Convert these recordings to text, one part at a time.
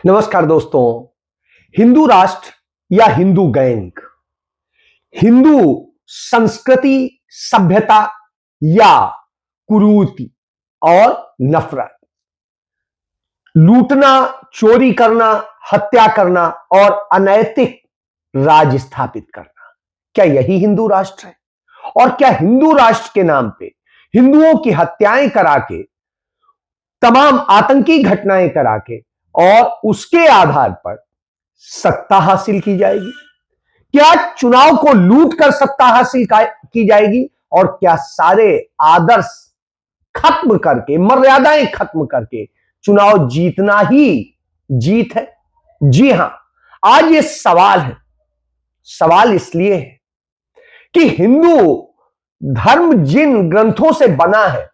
नमस्कार दोस्तों। हिंदू राष्ट्र या हिंदू गैंग, हिंदू संस्कृति, सभ्यता या कुरीति और नफरत, लूटना, चोरी करना, हत्या करना और अनैतिक राज स्थापित करना, क्या यही हिंदू राष्ट्र है? और क्या हिंदू राष्ट्र के नाम पे हिंदुओं की हत्याएं करा के, तमाम आतंकी घटनाएं करा के और उसके आधार पर सत्ता हासिल की जाएगी? क्या चुनाव को लूट कर सत्ता हासिल की जाएगी? और क्या सारे आदर्श खत्म करके, मर्यादाएं खत्म करके चुनाव जीतना ही जीत है? जी हां, आज ये सवाल है। सवाल इसलिए है कि हिंदू धर्म जिन ग्रंथों से बना है,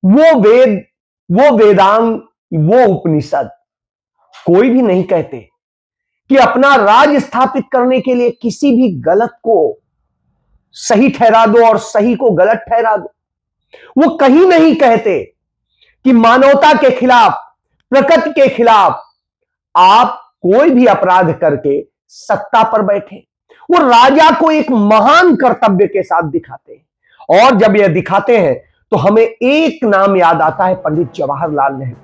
वो वेद, वो वेदांग, वो उपनिषद, कोई भी नहीं कहते कि अपना राज स्थापित करने के लिए किसी भी गलत को सही ठहरा दो और सही को गलत ठहरा दो। वो कहीं नहीं कहते कि मानवता के खिलाफ, प्रकृति के खिलाफ आप कोई भी अपराध करके सत्ता पर बैठे। वो राजा को एक महान कर्तव्य के साथ दिखाते हैं, और जब यह दिखाते हैं तो हमें एक नाम याद आता है, पंडित जवाहरलाल नेहरू,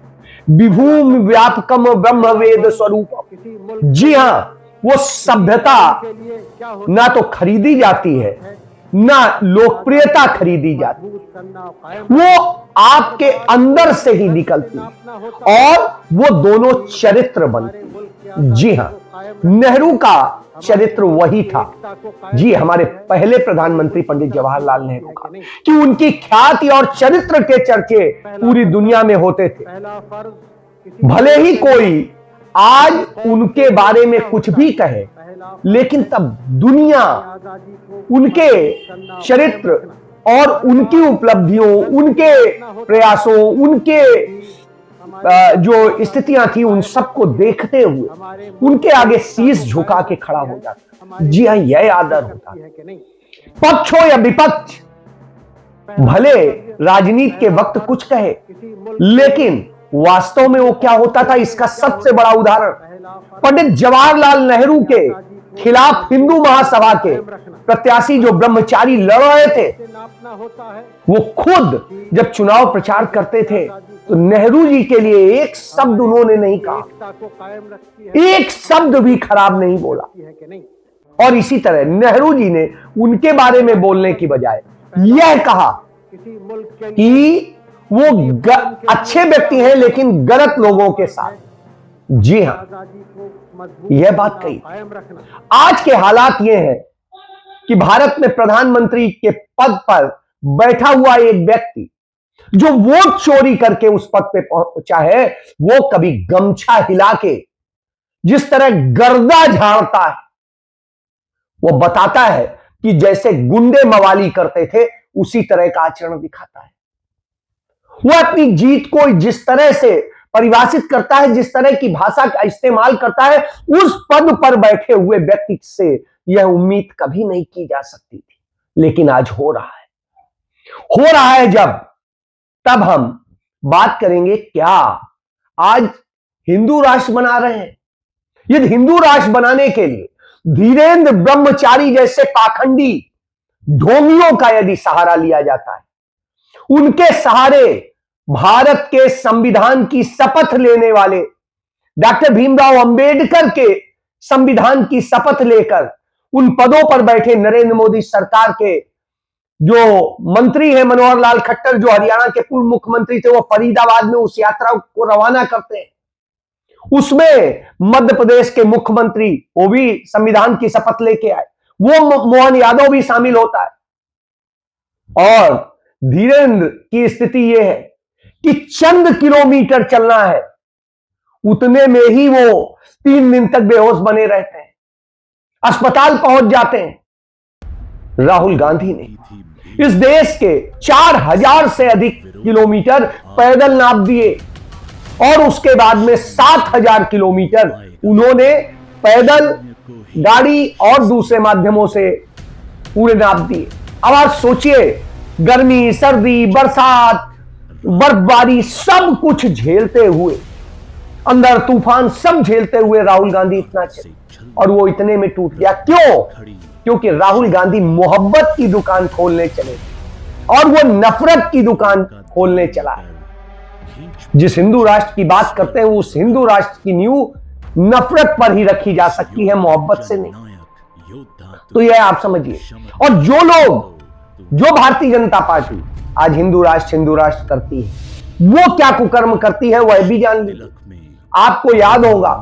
विभूम व्यापकम ब्रह्म वेद स्वरूप। जी हां, वो सभ्यता ना तो खरीदी जाती है, ना लोकप्रियता खरीदी जाती, वो आपके अंदर से ही निकलती और वो दोनों चरित्र बनते। जी हां, नेहरू का चरित्र वही था। जी, हमारे पहले प्रधानमंत्री पंडित जवाहरलाल नेहरू का, कि उनकी ख्याति और चरित्र के चर्चे पूरी दुनिया में होते थे। भले ही कोई आज उनके बारे में कुछ भी कहे, लेकिन तब दुनिया उनके चरित्र और उनकी उपलब्धियों, उनके प्रयासों, उनके जो स्थितियां थी, उन सबको देखते हुए उनके आगे शीश झुका के खड़ा हो जाता। जी हां, यह आदर होता है। पक्ष हो या विपक्ष, भले राजनीति के वक्त कुछ कहे, लेकिन वास्तव में वो क्या होता था, इसका सबसे बड़ा उदाहरण पंडित जवाहरलाल नेहरू के खिलाफ हिंदू महासभा के प्रत्याशी जो ब्रह्मचारी लड़ रहे थे, वो खुद जब चुनाव प्रचार करते थे तो नेहरू जी के लिए एक शब्द उन्होंने नहीं कहा, एक शब्द भी खराब नहीं बोला। और इसी तरह नेहरू जी ने उनके बारे में बोलने की बजाय यह कहा कि वो अच्छे व्यक्ति हैं लेकिन गलत लोगों के साथ। जी हां, यह बात कही। आज के हालात ये हैं कि भारत में प्रधानमंत्री के पद पर बैठा हुआ एक व्यक्ति जो वोट चोरी करके उस पद पे पहुंचा है, वो कभी गमछा हिला के जिस तरह गर्दा झाड़ता है, वो बताता है कि जैसे गुंडे मवाली करते थे, उसी तरह का आचरण दिखाता है। वो अपनी जीत को जिस तरह से परिभाषित करता है, जिस तरह की भाषा का इस्तेमाल करता है, उस पद पर बैठे हुए व्यक्ति से यह उम्मीद कभी नहीं की जा सकती थी, लेकिन आज हो रहा है। जब तब हम बात करेंगे क्या आज हिंदू राष्ट्र बना रहे हैं। यदि हिंदू राष्ट्र बनाने के लिए धीरेन्द्र ब्रह्मचारी जैसे पाखंडी ढोंगियों का यदि सहारा लिया जाता है, उनके सहारे भारत के संविधान की शपथ लेने वाले डॉक्टर भीमराव अंबेडकर के संविधान की शपथ लेकर उन पदों पर बैठे नरेंद्र मोदी सरकार के जो मंत्री हैं, मनोहर लाल खट्टर, जो हरियाणा के पूर्व मुख्यमंत्री थे, वो फरीदाबाद में उस यात्रा को रवाना करते हैं। उसमें मध्य प्रदेश के मुख्यमंत्री, वो भी संविधान की शपथ लेके आए, वो मोहन यादव भी शामिल होता है। और धीरेन्द्र की स्थिति यह है कि चंद किलोमीटर चलना है, उतने में ही वो 3 दिन तक बेहोश बने रहते हैं, अस्पताल पहुंच जाते हैं। राहुल गांधी ने इस देश के 4000 से अधिक किलोमीटर पैदल नाप दिए और उसके बाद में 7000 किलोमीटर उन्होंने पैदल, गाड़ी और दूसरे माध्यमों से पूरे नाप दिए। अब आप सोचिए, गर्मी, सर्दी, बरसात, बर्फबारी सब कुछ झेलते हुए अंदर तूफान सब झेलते हुए राहुल गांधी इतना चले और वो इतने में टूट गया। क्यों? क्योंकि राहुल गांधी मोहब्बत की दुकान खोलने चले और वो नफरत की दुकान खोलने चला है। जिस हिंदू राष्ट्र की बात करते हैं उस हिंदू राष्ट्र की नींव नफरत पर ही रखी जा सकती है, मोहब्बत से नहीं। तो यह आप समझिए। और जो भारतीय जनता पार्टी आज हिंदू राष्ट्र करती है, वो क्या कुकर्म करती है वह भी जान लीजिए। आपको याद होगा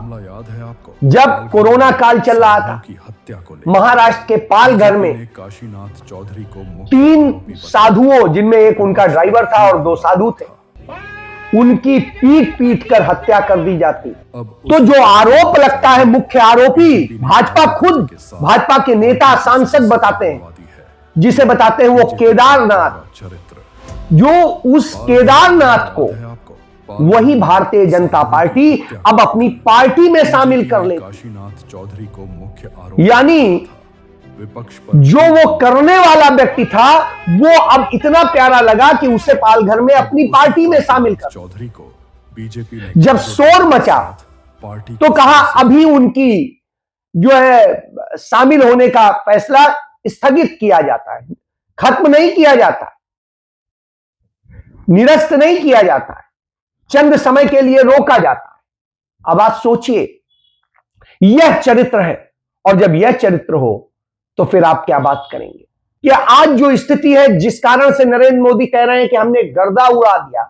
जब कोरोना काल चल रहा था, महाराष्ट्र के पालघर में काशीनाथ चौधरी को 3 साधुओं, जिनमें एक उनका ड्राइवर था और 2 साधु थे, उनकी पीट कर हत्या कर दी जाती। तो जो आरोप लगता है, मुख्य आरोपी भाजपा खुद, भाजपा के नेता सांसद बताते हैं, जिसे बताते हैं वो केदारनाथ, जो उस केदारनाथ को वही भारतीय जनता पार्टी अब अपनी पार्टी में शामिल कर ले। काशीनाथ चौधरी को मुख्य आरोपी, यानी विपक्ष जो वो करने वाला व्यक्ति था वो अब इतना प्यारा लगा कि उसे पालघर में अपनी पार्टी में शामिल कर। चौधरी को बीजेपी ने जब शोर मचा पार्टी तो कहा अभी उनकी जो है शामिल होने का फैसला स्थगित किया जाता है, खत्म नहीं किया जाता, निरस्त नहीं किया जाता है, चंद समय के लिए रोका जाता है। अब आप सोचिए, यह चरित्र है। और जब यह चरित्र हो तो फिर आप क्या बात करेंगे कि आज जो स्थिति है, जिस कारण से नरेंद्र मोदी कह रहे हैं कि हमने गर्दा उड़ा दिया।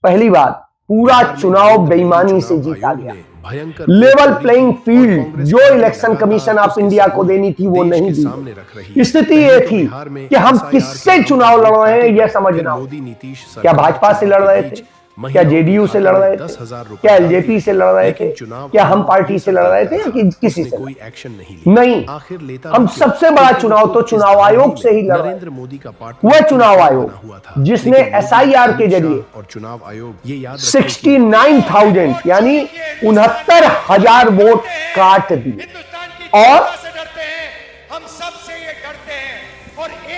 पहली बात, पूरा चुनाव बेईमानी से जीता गया। लेवल प्लेइंग फील्ड जो इलेक्शन कमीशन ऑफ इंडिया को देनी थी वो नहीं दी। स्थिति ये थी कि हम किससे चुनाव लड़ रहे हैं यह समझना। क्या भाजपा से लड़ रहे थे, क्या जेडीयू से लड़ रहे थे, क्या एलजेपी से लड़ रहे थे, क्या हम पार्टी से लड़ रहे थे या किसी से? कोई एक्शन नहीं। हम सबसे बड़ा चुनाव तो चुनाव आयोग से ही लड़ रहे थे। वह चुनाव आयोग जिसने एसआईआर के जरिए और चुनाव आयोग ये याद 69,000 यानी 69,000 वोट काट दिए और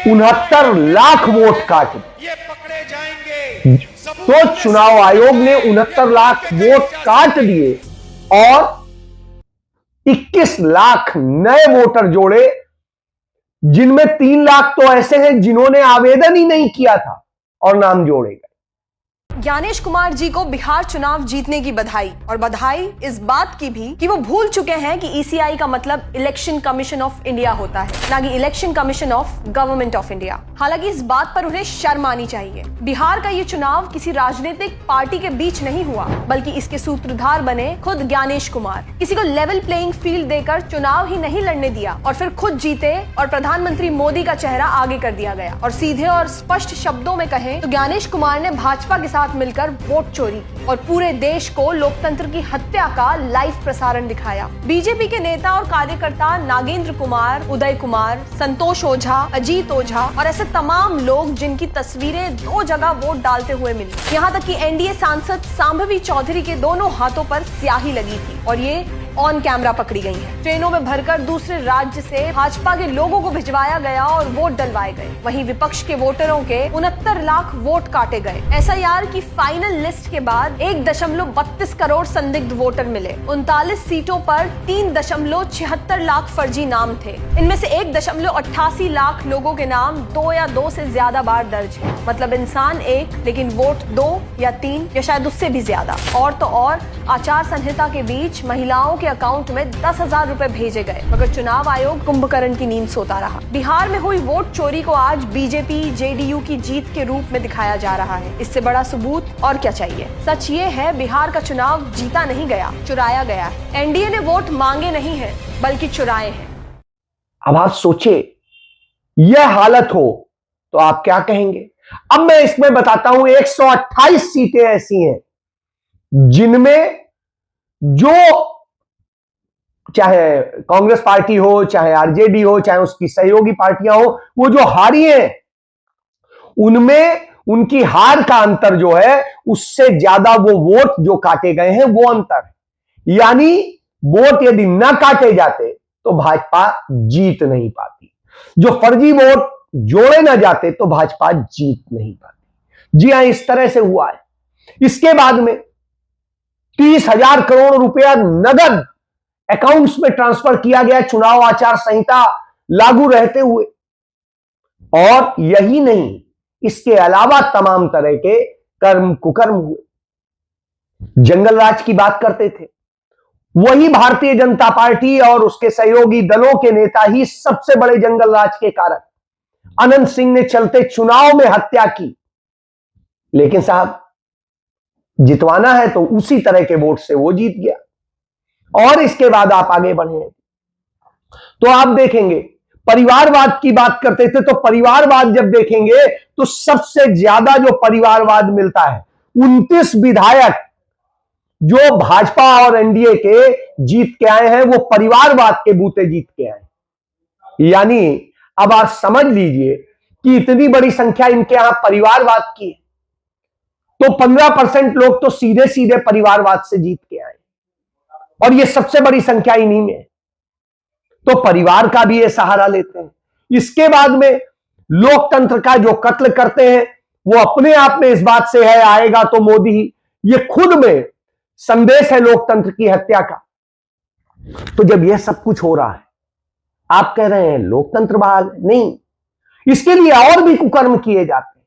69 लाख वोट काट दिए। तो चुनाव आयोग ने 69 लाख वोट काट दिए और 21 लाख नए वोटर जोड़े, जिनमें 3 लाख तो ऐसे हैं जिन्होंने आवेदन ही नहीं किया था और नाम जोड़े गए। ज्ञानेश कुमार जी को बिहार चुनाव जीतने की बधाई, और बधाई इस बात की भी कि वो भूल चुके हैं कि ईसीआई का मतलब इलेक्शन कमीशन ऑफ इंडिया होता है, ना कि election commission of government of India. हालांकि इस बात पर उन्हें शर्म आनी चाहिए। बिहार का ये चुनाव किसी राजनीतिक पार्टी के बीच नहीं हुआ, बल्कि इसके सूत्रधार बने खुद ज्ञानेश कुमार। किसी को लेवल प्लेइंग फील्ड देकर चुनाव ही नहीं लड़ने दिया और फिर खुद जीते और प्रधानमंत्री मोदी का चेहरा आगे कर दिया गया। और सीधे और स्पष्ट शब्दों में कहें तो ज्ञानेश कुमार ने भाजपा के साथ मिलकर वोट चोरी की और पूरे देश को लोकतंत्र की हत्या का लाइव प्रसारण दिखाया। बीजेपी के नेता और कार्यकर्ता नागेंद्र कुमार, उदय कुमार, संतोष ओझा, अजीत ओझा और ऐसे तमाम लोग जिनकी तस्वीरें 2 जगह वोट डालते हुए मिली। यहाँ तक कि एनडीए सांसद सांभवी चौधरी के दोनों हाथों पर स्याही लगी थी और ये ऑन कैमरा पकड़ी गई हैं। ट्रेनों में भरकर दूसरे राज्य से भाजपा के लोगों को भिजवाया गया और वोट डलवाए गए। वहीं विपक्ष के वोटरों के 69 लाख वोट काटे गए। एसआईआर की फाइनल लिस्ट के बाद 1.32 करोड़ संदिग्ध वोटर मिले। 39 सीटों पर 3.76 लाख फर्जी नाम थे। इनमें से 1.88 लाख लोगों के नाम 2 या 2 से ज्यादा बार दर्ज है। मतलब इंसान एक, लेकिन वोट 2 या 3 या शायद उससे भी ज्यादा। और तो और आचार संहिता के बीच महिलाओं के अकाउंट में 10,000 रुपए भेजे गए, मगर चुनाव आयोग कुंभकर्ण की नींद सोता रहा। बिहार में हुई वोट चोरी को आज बीजेपी जेडीयू की जीत के रूप में दिखाया जा रहा है। इससे बड़ा सबूत और क्या चाहिए। सच ये है, बिहार का चुनाव जीता नहीं गया, चुराया गया है। एनडीए ने वोट मांगे नहीं है बल्कि चुराए हैं। अब आप सोचे यह हालत हो तो आप क्या कहेंगे। अब मैं इसमें बताता हूं 128 सीटें ऐसी हैं जिनमें जो चाहे कांग्रेस पार्टी हो, चाहे आरजेडी हो, चाहे उसकी सहयोगी पार्टियां हो, वो जो हारी हैं उनमें उनकी हार का अंतर जो है उससे ज्यादा वो वोट जो काटे गए हैं वो अंतर है। यानी वोट यदि ना काटे जाते तो भाजपा जीत नहीं पाती। जो फर्जी वोट जोड़े ना जाते तो भाजपा जीत नहीं पाती। जी हां, इस तरह से हुआ है। इसके बाद में 30,000 करोड़ रुपया नगद अकाउंट्स में ट्रांसफर किया गया चुनाव आचार संहिता लागू रहते हुए। और यही नहीं, इसके अलावा तमाम तरह के कर्म कुकर्म हुए। जंगल राज की बात करते थे, वही भारतीय जनता पार्टी और उसके सहयोगी दलों के नेता ही सबसे बड़े जंगल राज के कारक। अनंत सिंह ने चलते चुनाव में हत्या की, लेकिन साहब जितवाना है तो उसी तरह के वोट से वो जीत गया। और इसके बाद आप आगे बढ़े तो आप देखेंगे, परिवारवाद की बात करते थे, तो परिवारवाद जब देखेंगे तो सबसे ज्यादा जो परिवारवाद मिलता है, 29 विधायक जो भाजपा और एनडीए के जीत के आए हैं, वो परिवारवाद के बूते जीत के आए। यानी अब आप समझ लीजिए कि इतनी बड़ी संख्या इनके यहां परिवारवाद की है, तो 15% लोग तो सीधे सीधे परिवारवाद से जीत के आए, और ये सबसे बड़ी संख्या इन्हीं में है। तो परिवार का भी ये सहारा लेते हैं। इसके बाद में लोकतंत्र का जो कत्ल करते हैं, वो अपने आप में इस बात से है आएगा तो मोदी ही, ये खुद में संदेश है लोकतंत्र की हत्या का। तो जब यह सब कुछ हो रहा है, आप कह रहे हैं लोकतंत्र बहाल नहीं, इसके लिए और भी कुकर्म किए जाते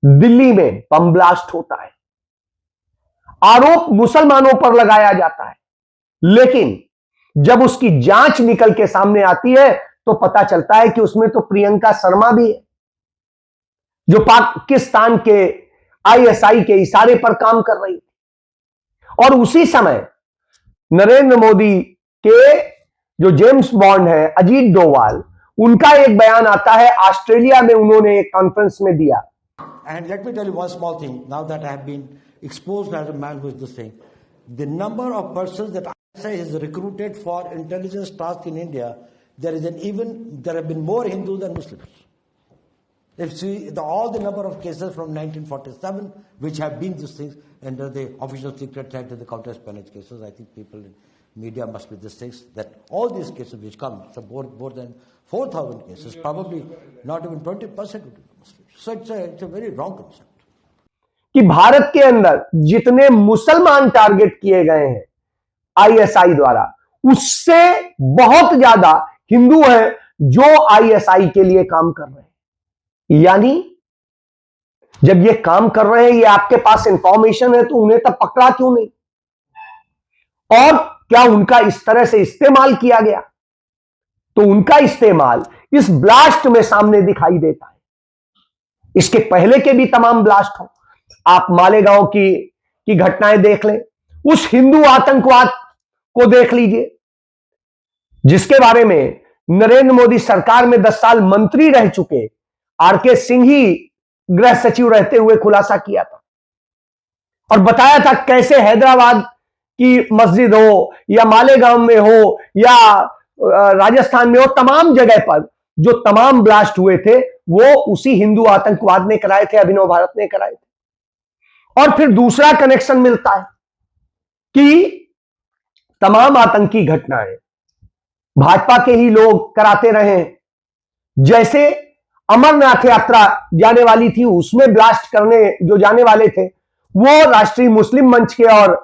हैं। दिल्ली में बम ब्लास्ट होता है, आरोप मुसलमानों पर लगाया जाता है, लेकिन जब उसकी जांच निकल के सामने आती है तो पता चलता है कि उसमें तो प्रियंका शर्मा भी है, जो पाकिस्तान के आईएसआई के इशारे पर काम कर रही थी। और उसी समय नरेंद्र मोदी के जो जेम्स बॉन्ड है अजीत डोवाल, उनका एक बयान आता है, ऑस्ट्रेलिया में उन्होंने एक कॉन्फ्रेंस में दिया। And let me tell you one small thing, now that I have been exposed as a man who is this thing, the number of persons that ISI has recruited for intelligence tasks in India, there have been more Hindus than Muslims. If see all the number of cases from 1947, which have been these things under the official secret act and the counter-espionage cases, I think people in media must be these things, that all these cases which come, so more than 4,000 cases, probably not even 20% would be Muslims. So it's a very wrong concept. कि भारत के अंदर जितने मुसलमान target किए गए हैं ISI द्वारा, उससे बहुत ज्यादा हिंदू हैं जो आईएसआई के लिए काम कर रहे हैं। यानी जब ये काम कर रहे हैं, ये आपके पास इंफॉर्मेशन है, तो उन्हें तब पकड़ा क्यों नहीं? और क्या उनका इस तरह से इस्तेमाल किया गया? तो उनका इस्तेमाल इस ब्लास्ट में सामने दिखाई देता है। इसके पहले के भी तमाम ब्लास्ट हो, आप मालेगांव की घटनाएं देख लें, उस हिंदू आतंकवाद को देख लीजिए, जिसके बारे में नरेंद्र मोदी सरकार में 10 साल मंत्री रह चुके आरके सिंह ही गृह सचिव रहते हुए खुलासा किया था और बताया था कैसे हैदराबाद की मस्जिद हो या मालेगांव में हो या राजस्थान में हो, तमाम जगह पर जो तमाम ब्लास्ट हुए थे वो उसी हिंदू आतंकवाद ने कराए थे, अभिनव भारत ने कराए थे। और फिर दूसरा कनेक्शन मिलता है कि तमाम आतंकी घटनाएं भाजपा के ही लोग कराते रहे हैं। जैसे अमरनाथ यात्रा जाने वाली थी, उसमें ब्लास्ट करने जो जाने वाले थे वो राष्ट्रीय मुस्लिम मंच के और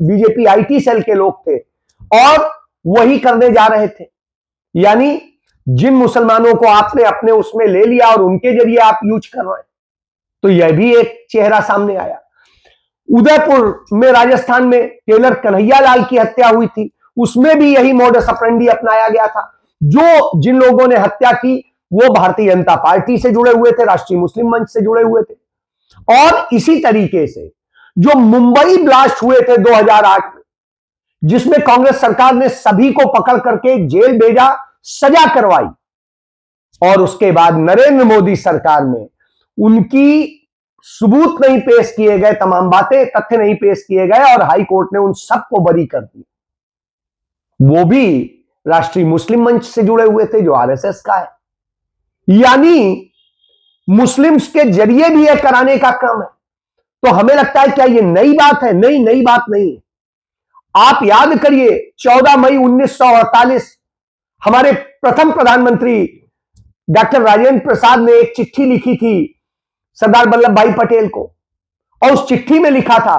बीजेपी आईटी सेल के लोग थे और वही करने जा रहे थे। यानी जिन मुसलमानों को आपने अपने उसमें ले लिया और उनके जरिए आप यूज कर रहे हैं, तो यह भी एक चेहरा सामने आया। उदयपुर में राजस्थान में टेलर कन्हैया लाल की हत्या हुई थी, उसमें भी यही मोडस ऑपरेंडी अपनाया गया था। जो जिन लोगों ने हत्या की वो भारतीय जनता पार्टी से जुड़े हुए थे, राष्ट्रीय मुस्लिम मंच से जुड़े हुए थे। और इसी तरीके से जो मुंबई ब्लास्ट हुए थे 2008 में, जिसमें कांग्रेस सरकार ने सभी को पकड़ करके जेल भेजा, सजा करवाई, और उसके बाद नरेंद्र मोदी सरकार में उनकी सबूत नहीं पेश किए गए, तमाम बातें तथ्य नहीं पेश किए गए और हाई कोर्ट ने उन सबको बरी कर दिया। वो भी राष्ट्रीय मुस्लिम मंच से जुड़े हुए थे जो आरएसएस का है। यानी मुस्लिम्स के जरिए भी यह कराने का क्रम है। तो हमें लगता है क्या ये नई बात है? नहीं, नई बात नहीं। आप याद करिए 14 मई 1948 हमारे प्रथम प्रधानमंत्री डॉक्टर राजेंद्र प्रसाद ने एक चिट्ठी लिखी थी सरदार वल्लभ भाई पटेल को, और उस चिट्ठी में लिखा था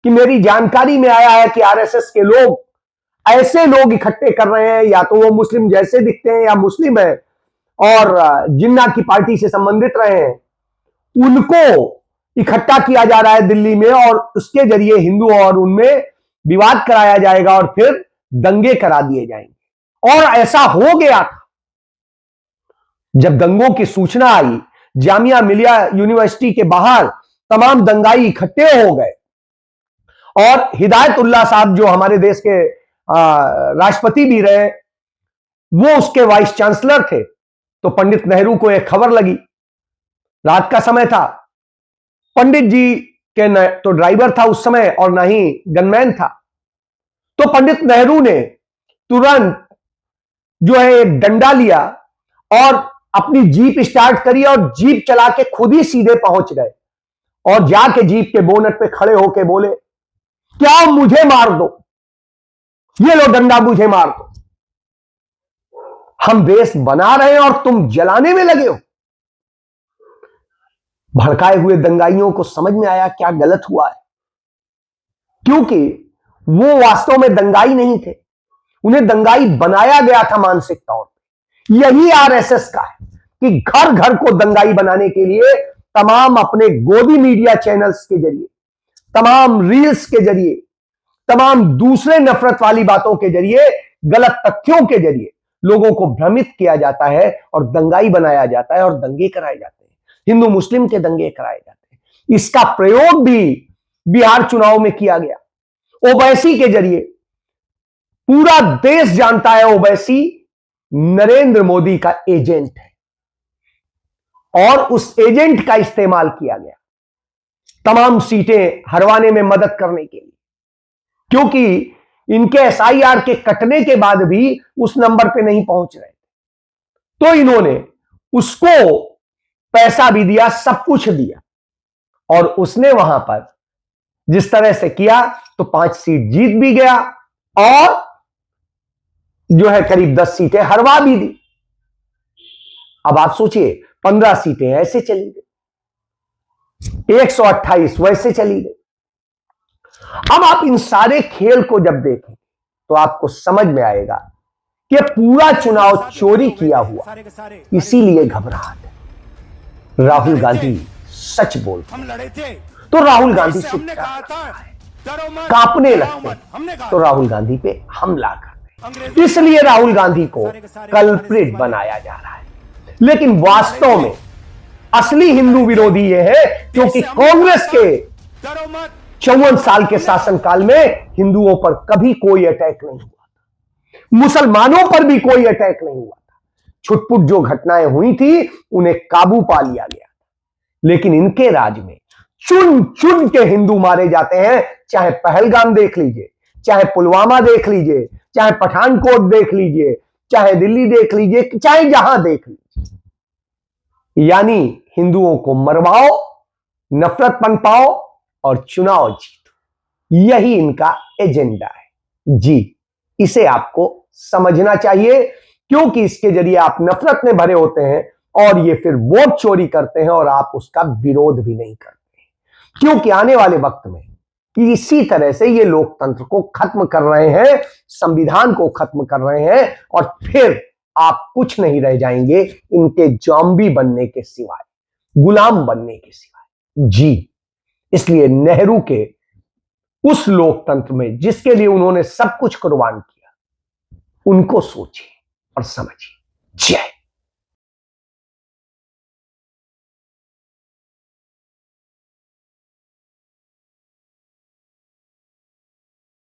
कि मेरी जानकारी में आया है कि आरएसएस के लोग ऐसे लोग इकट्ठे कर रहे हैं, या तो वो मुस्लिम जैसे दिखते हैं या मुस्लिम है और जिन्ना की पार्टी से संबंधित रहे हैं, उनको इकट्ठा किया जा रहा है दिल्ली में और उसके जरिए हिंदू और उनमें विवाद कराया जाएगा और फिर दंगे करा दिए जाएंगे। और ऐसा हो गया था। जब दंगों की सूचना आई, जामिया मिलिया यूनिवर्सिटी के बाहर तमाम दंगाई इकट्ठे हो गए और हिदायतुल्लाह साहब जो हमारे देश के राष्ट्रपति भी रहे, वो उसके वाइस चांसलर थे। तो पंडित नेहरू को एक खबर लगी, रात का समय था, पंडित जी के न तो ड्राइवर था उस समय और ना ही गनमैन था। तो पंडित नेहरू ने तुरंत जो है एक डंडा लिया और अपनी जीप स्टार्ट करी और जीप चला के खुद ही सीधे पहुंच गए और जाके जीप के बोनट पे खड़े होके बोले, क्या मुझे मार दो, ये लो डंडा, मुझे मार दो, हम देश बना रहे हैं और तुम जलाने में लगे हो। भड़काए हुए दंगाइयों को समझ में आया क्या गलत हुआ है, क्योंकि वो वास्तव में दंगाई नहीं थे, उन्हें दंगाई बनाया गया था मानसिक तौर पर। यही आरएसएस का है कि घर घर को दंगाई बनाने के लिए तमाम अपने गोदी मीडिया चैनल्स के जरिए, तमाम रील्स के जरिए, तमाम दूसरे नफरत वाली बातों के जरिए, गलत तथ्यों के जरिए लोगों को भ्रमित किया जाता है और दंगाई बनाया जाता है और दंगे कराए जाते हैं, हिंदू मुस्लिम के दंगे कराए जाते हैं। इसका प्रयोग भी बिहार चुनाव में किया गया। ओवैसी के जरिए पूरा देश जानता है ओवैसी नरेंद्र मोदी का एजेंट है और उस एजेंट का इस्तेमाल किया गया तमाम सीटें हरवाने में मदद करने के लिए, क्योंकि इनके एसआईआर के कटने के बाद भी उस नंबर पे नहीं पहुंच रहे, तो इन्होंने उसको पैसा भी दिया, सब कुछ दिया और उसने वहां पर जिस तरह से किया तो 5 सीट जीत भी गया और जो है करीब 10 सीटें हरवा भी दी। अब आप सोचिए 15 सीटें ऐसे चली गई, 128 वैसे चली गई। अब आप इन सारे खेल को जब देखें तो आपको समझ में आएगा कि पूरा चुनाव चोरी किया हुआ, इसीलिए घबराहट है। राहुल गांधी सच बोलते तो राहुल गांधी से कांपने लगते तो राहुल गांधी पे हमला करते, इसलिए राहुल गांधी को कल्प्रिट बनाया जा रहा है। लेकिन वास्तव में असली हिंदू विरोधी यह है क्योंकि कांग्रेस के 54 साल के शासनकाल में हिंदुओं पर कभी कोई अटैक नहीं हुआ था, मुसलमानों पर भी कोई अटैक नहीं हुआ था। छुटपुट जो घटनाएं हुई थी उन्हें काबू पा लिया गया, लेकिन इनके राज में चुन चुन के हिंदू मारे जाते हैं। चाहे पहलगाम देख लीजिए, चाहे पुलवामा देख लीजिए, चाहे पठानकोट देख लीजिए, चाहे दिल्ली देख लीजिए, चाहे जहां देख लीजिए। यानी हिंदुओं को मरवाओ, नफरत पनपाओ और चुनाव जीतो, यही इनका एजेंडा है। जी, इसे आपको समझना चाहिए क्योंकि इसके जरिए आप नफरत में भरे होते हैं और ये फिर वोट चोरी करते हैं और आप उसका विरोध भी नहीं करते, क्योंकि आने वाले वक्त में इसी तरह से ये लोकतंत्र को खत्म कर रहे हैं, संविधान को खत्म कर रहे हैं और फिर आप कुछ नहीं रह जाएंगे इनके जॉम्बी बनने के सिवाय, गुलाम बनने के सिवाय। जी, इसलिए नेहरू के उस लोकतंत्र में जिसके लिए उन्होंने सब कुछ कुर्बान किया, उनको सोचिए और समझिए। जय